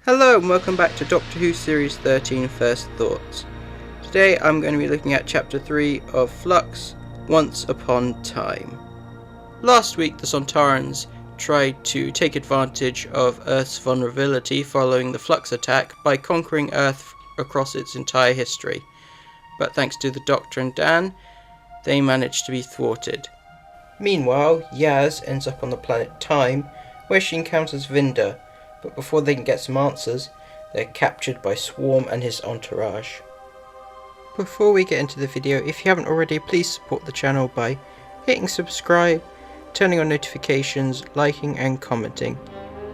Hello and welcome back to Doctor Who Series 13 First Thoughts. Today I'm going to be looking at Chapter 3 of Flux, Once Upon Time. Last week the Sontarans tried to take advantage of Earth's vulnerability following the Flux attack by conquering Earth across its entire history, but thanks to the Doctor and Dan, they managed to be thwarted. Meanwhile, Yaz ends up on the planet Time, where she encounters Vinda, but before they can get some answers, they're captured by Swarm and his entourage. Before we get into the video, if you haven't already, please support the channel by hitting subscribe, turning on notifications, liking and commenting.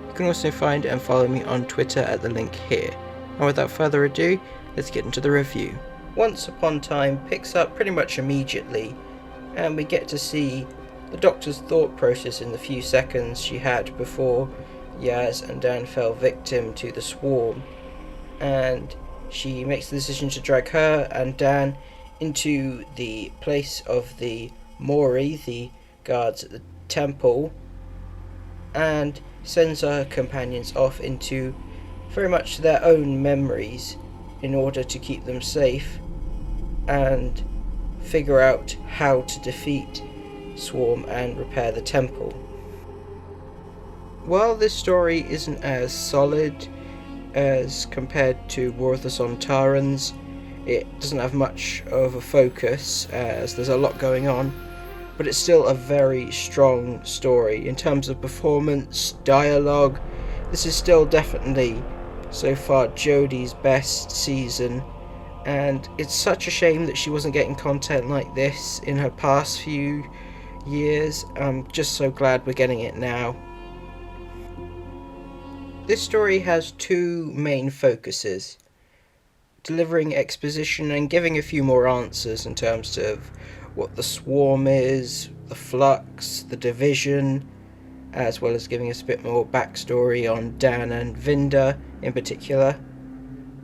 You can also find and follow me on Twitter at the link here. And without further ado, let's get into the review. Once Upon Time picks up pretty much immediately, and we get to see the Doctor's thought process in the few seconds she had before Yaz and Dan fell victim to the Swarm, and she makes the decision to drag her and Dan into the place of the Mori, the guards at the temple, and sends her companions off into very much their own memories in order to keep them safe and figure out how to defeat Swarm and repair the temple. While this story isn't as solid as compared to War of the Sontarans, it doesn't have much of a focus as there's a lot going on, but it's still a very strong story. In terms of performance, dialogue, this is still definitely so far Jodie's best season, and it's such a shame that she wasn't getting content like this in her past few years. I'm just so glad we're getting it now. This story has two main focuses: delivering exposition and giving a few more answers in terms of what the Swarm is, the Flux, the Division, as well as giving us a bit more backstory on Dan and Vinda in particular,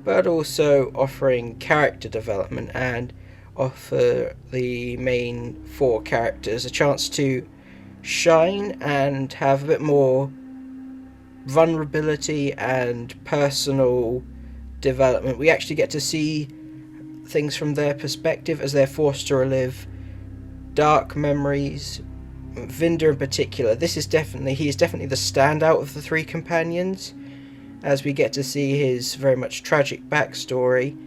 but also offering character development and offer the main four characters a chance to shine and have a bit more vulnerability and personal development. We actually get to see things from their perspective as they're forced to relive dark memories. Vinda in particular, he is definitely the standout of the three companions, as we get to see his very much tragic backstory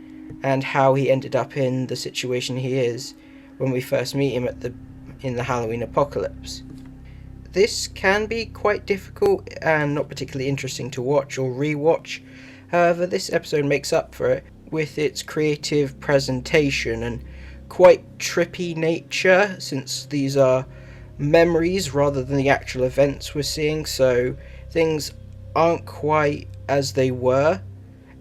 and how he ended up in the situation he is when we first meet him in the Halloween apocalypse. This can be quite difficult and not particularly interesting to watch or re-watch. However, this episode makes up for it with its creative presentation and quite trippy nature, since these are memories rather than the actual events we're seeing, so things aren't quite as they were,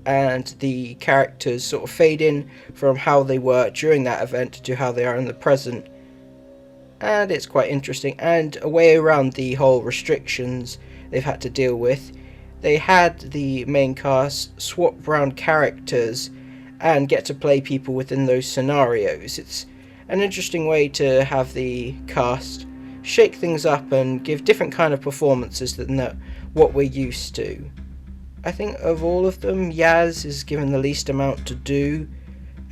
and the characters sort of fade in from how they were during that event to how they are in the present. And it's quite interesting, and a way around the whole restrictions they've had to deal with. They had the main cast swap around characters and get to play people within those scenarios. It's an interesting way to have the cast shake things up and give different kind of performances than what we're used to. I think of all of them, Yaz is given the least amount to do,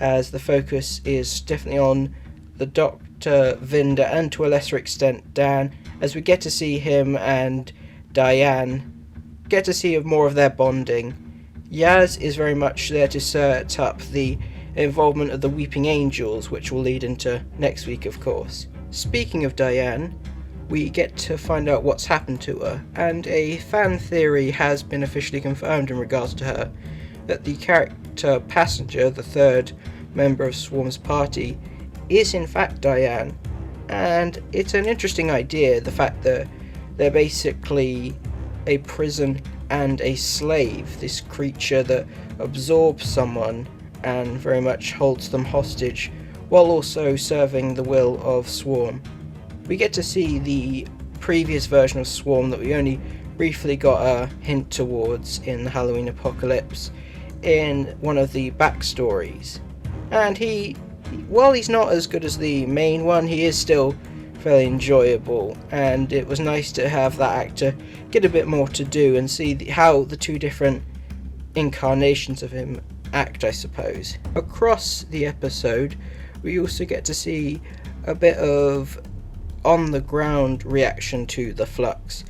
as the focus is definitely on the Doctor, Vinda, and to a lesser extent Dan, as we get to see him and Diane get to see more of their bonding. Yaz is very much there to set up the involvement of the Weeping Angels, which will lead into next week, of course. Speaking of Diane, we get to find out what's happened to her, and a fan theory has been officially confirmed in regards to her, that the character Passenger, the third member of Swarm's party, is in fact Diane. And it's an interesting idea, the fact that they're basically a prison and a slave, this creature that absorbs someone and very much holds them hostage while also serving the will of Swarm. We get to see the previous version of Swarm that we only briefly got a hint towards in the Halloween apocalypse in one of the backstories, and while he's not as good as the main one, he is still fairly enjoyable, and it was nice to have that actor get a bit more to do and see how the two different incarnations of him act, I suppose. Across the episode, we also get to see a bit of on the ground reaction to the Flux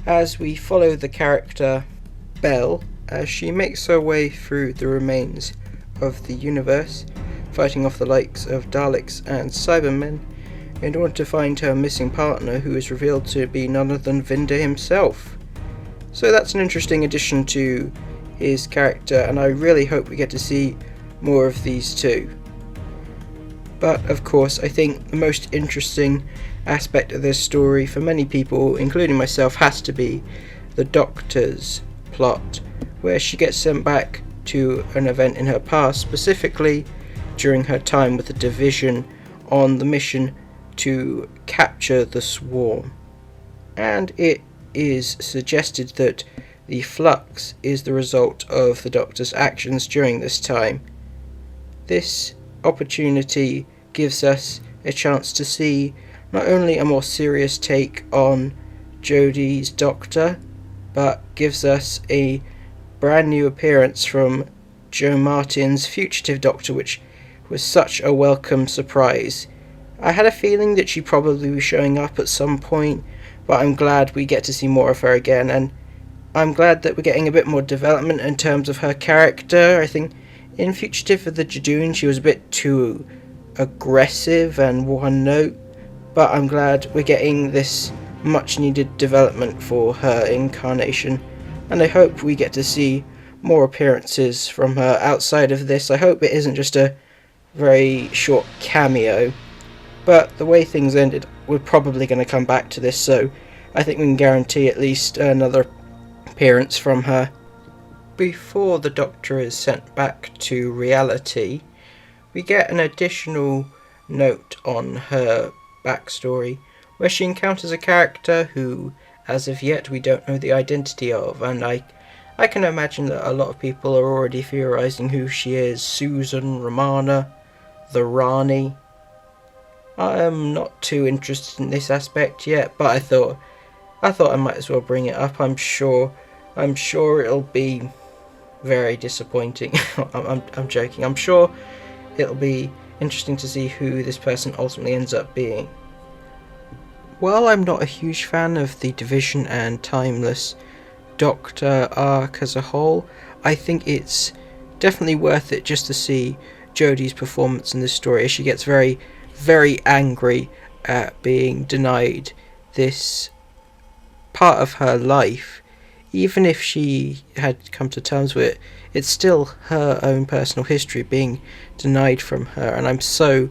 as we follow the character Belle as she makes her way through the remains of the universe, fighting off the likes of Daleks and Cybermen in order to find her missing partner, who is revealed to be none other than Vinder himself. So that's an interesting addition to his character, and I really hope we get to see more of these two. But of course, I think the most interesting aspect of this story for many people, including myself, has to be the Doctor's plot, where she gets sent back to an event in her past, specifically during her time with the Division on the mission to capture the Swarm. And it is suggested that the Flux is the result of the Doctor's actions during this time. This opportunity gives us a chance to see not only a more serious take on Jodie's Doctor, but gives us a brand new appearance from Jo Martin's fugitive Doctor, which was such a welcome surprise. I had a feeling that she'd probably be showing up at some point, but I'm glad we get to see more of her again, and I'm glad that we're getting a bit more development in terms of her character. I think in Fugitive of the Jadoon she was a bit too aggressive and one note, but I'm glad we're getting this much needed development for her incarnation, and I hope we get to see more appearances from her outside of this. I hope it isn't just a very short cameo, but the way things ended, we're probably going to come back to this, so I think we can guarantee at least another appearance from her. Before the Doctor is sent back to reality, we get an additional note on her backstory, where she encounters a character who, as of yet, we don't know the identity of, and I can imagine that a lot of people are already theorising who she is. Susan, Romana, the Rani. I am not too interested in this aspect yet, but I thought I might as well bring it up. I'm sure it'll be very disappointing. I'm joking. I'm sure it'll be interesting to see who this person ultimately ends up being. While I'm not a huge fan of the Division and Timeless Doctor arc as a whole, I think it's definitely worth it just to see Jodie's performance in this story, as she gets very, very angry at being denied this part of her life. Even if she had come to terms with it, it's still her own personal history being denied from her, and I'm so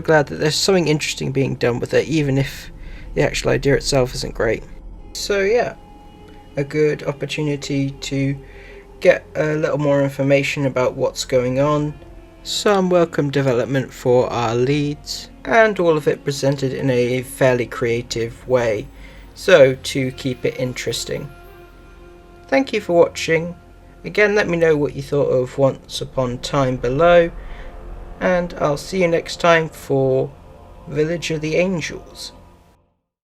glad that there's something interesting being done with it, even if the actual idea itself isn't great. So yeah, a good opportunity to get a little more information about what's going on, some welcome development for our leads, and all of it presented in a fairly creative way, so to keep it interesting. Thank you for watching. Again, let me know what you thought of Once Upon Time below, and I'll see you next time for Village of the Angels.